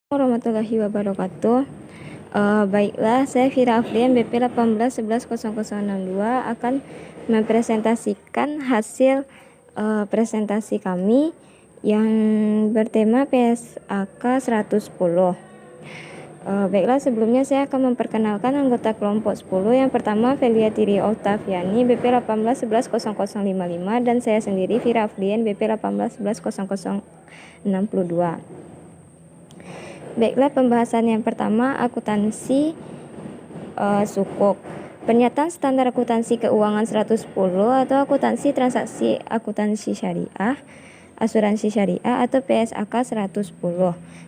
Warahmatullahi wabarakatuh. Baiklah, saya Fira Afrian BP 18110062 akan mempresentasikan hasil presentasi kami yang bertema PSAK 110. Baiklah, sebelumnya saya akan memperkenalkan anggota kelompok 10. Yang pertama, Feliatiri Octaviani BP 18110055 dan saya sendiri Fira Afrian BP 18110062. Baiklah, pembahasan yang pertama, akuntansi sukuk. Pernyataan standar akuntansi keuangan 110 atau akuntansi transaksi akuntansi syariah, asuransi syariah atau PSAK 110.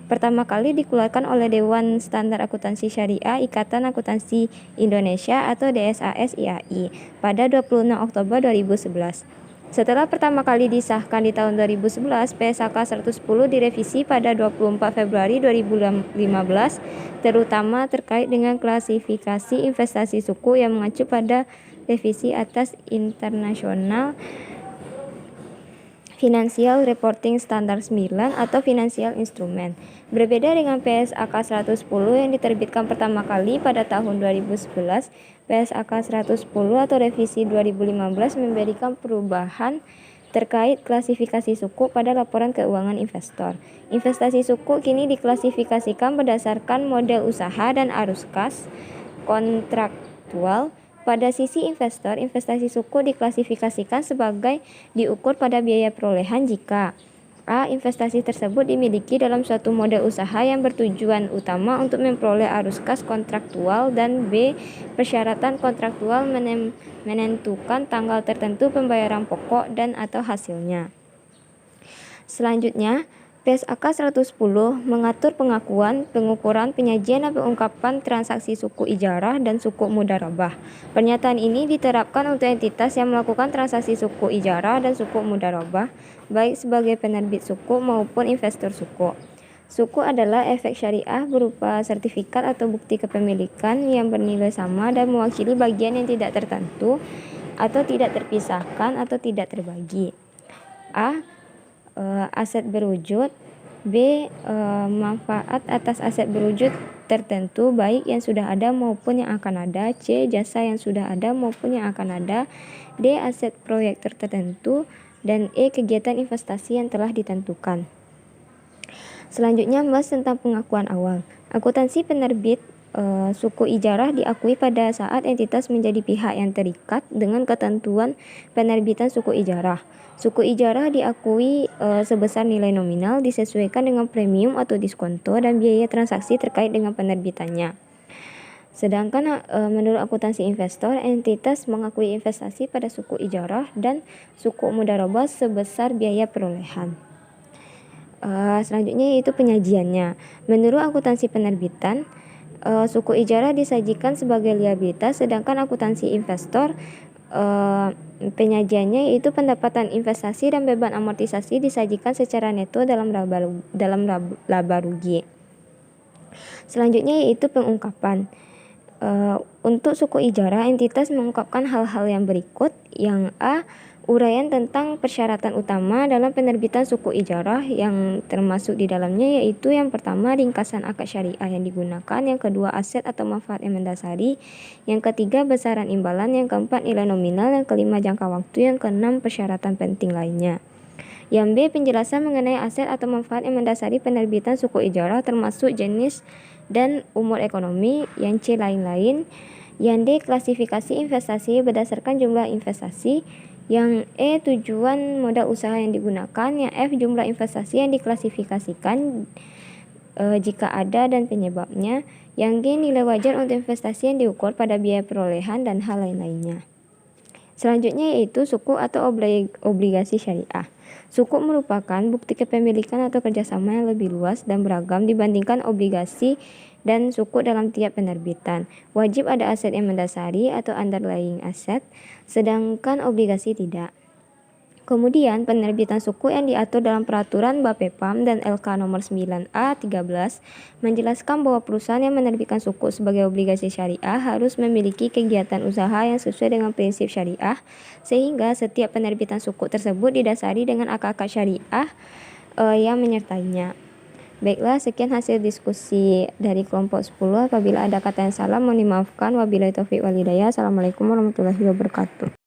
Pertama kali dikeluarkan oleh Dewan Standar Akuntansi Syariah Ikatan Akuntansi Indonesia atau DSAS IAI pada 26 Oktober 2011. Setelah pertama kali disahkan di tahun 2011, PSAK 110 direvisi pada 24 Februari 2015, terutama terkait dengan klasifikasi investasi suku yang mengacu pada revisi atas International Financial Reporting Standard 9 atau Financial Instrument. Berbeda dengan PSAK 110 yang diterbitkan pertama kali pada tahun 2011, PSAK 110 atau revisi 2015 memberikan perubahan terkait klasifikasi suku pada laporan keuangan investor. Investasi suku kini diklasifikasikan berdasarkan model usaha dan arus kas kontraktual. Pada sisi investor, investasi suku diklasifikasikan sebagai diukur pada biaya perolehan jika A. Investasi tersebut dimiliki dalam suatu model usaha yang bertujuan utama untuk memperoleh arus kas kontraktual, dan B. Persyaratan kontraktual menentukan tanggal tertentu pembayaran pokok dan atau hasilnya. Selanjutnya, PSAK 110 mengatur pengakuan, pengukuran, penyajian dan pengungkapan transaksi suku ijarah dan suku mudharabah. Pernyataan ini diterapkan untuk entitas yang melakukan transaksi suku ijarah dan suku mudharabah, baik sebagai penerbit suku maupun investor suku. Suku adalah efek syariah berupa sertifikat atau bukti kepemilikan yang bernilai sama dan mewakili bagian yang tidak tertentu atau tidak terpisahkan atau tidak terbagi. A. Aset berwujud. B. Manfaat atas aset berwujud tertentu baik yang sudah ada maupun yang akan ada. C. Jasa yang sudah ada maupun yang akan ada. D. Aset proyek tertentu. Dan E. Kegiatan investasi yang telah ditentukan. Selanjutnya, membahas tentang pengakuan awal. Akuntansi penerbit suku ijarah diakui pada saat entitas menjadi pihak yang terikat dengan ketentuan penerbitan suku ijarah. Suku ijarah diakui sebesar nilai nominal disesuaikan dengan premium atau diskonto dan biaya transaksi terkait dengan penerbitannya. Sedangkan menurut akuntansi investor, entitas mengakui investasi pada suku ijarah dan suku mudharabah sebesar biaya perolehan. Selanjutnya yaitu penyajiannya. Menurut akuntansi penerbitan, suku ijarah disajikan sebagai liabilitas, sedangkan akuntansi investor penyajiannya yaitu pendapatan investasi dan beban amortisasi disajikan secara neto dalam laba rugi. Selanjutnya yaitu pengungkapan. Untuk suku ijarah, entitas mengungkapkan hal-hal yang berikut. Yang A. Uraian tentang persyaratan utama dalam penerbitan suku ijarah yang termasuk di dalamnya yaitu yang pertama, ringkasan akad syariah yang digunakan, yang kedua, aset atau manfaat yang mendasari, yang ketiga, besaran imbalan, yang keempat, nilai nominal, yang kelima, jangka waktu, yang keenam, persyaratan penting lainnya. Yang B. Penjelasan mengenai aset atau manfaat yang mendasari penerbitan suku ijarah termasuk jenis dan umur ekonomi. Yang C. Lain-lain. Yang D. Klasifikasi investasi berdasarkan jumlah investasi. Yang E. Tujuan modal usaha yang digunakan. Yang F. Jumlah investasi yang diklasifikasikan jika ada dan penyebabnya. Yang G. Nilai wajar untuk investasi yang diukur pada biaya perolehan dan hal lain-lainnya. Selanjutnya yaitu suku atau obligasi syariah. Suku merupakan bukti kepemilikan atau kerjasama yang lebih luas dan beragam dibandingkan obligasi dan suku dalam tiap penerbitan. Wajib ada aset yang mendasari atau underlying asset, sedangkan obligasi tidak. Kemudian, penerbitan suku yang diatur dalam peraturan Bapepam dan LK nomor 9A 13 menjelaskan bahwa perusahaan yang menerbitkan suku sebagai obligasi syariah harus memiliki kegiatan usaha yang sesuai dengan prinsip syariah, sehingga setiap penerbitan suku tersebut didasari dengan akad syariah yang menyertainya. Baiklah, sekian hasil diskusi dari kelompok 10. Apabila ada kata yang salah, mohon dimaafkan. Wabillahi taufiq wal hidayah. Assalamualaikum warahmatullahi wabarakatuh.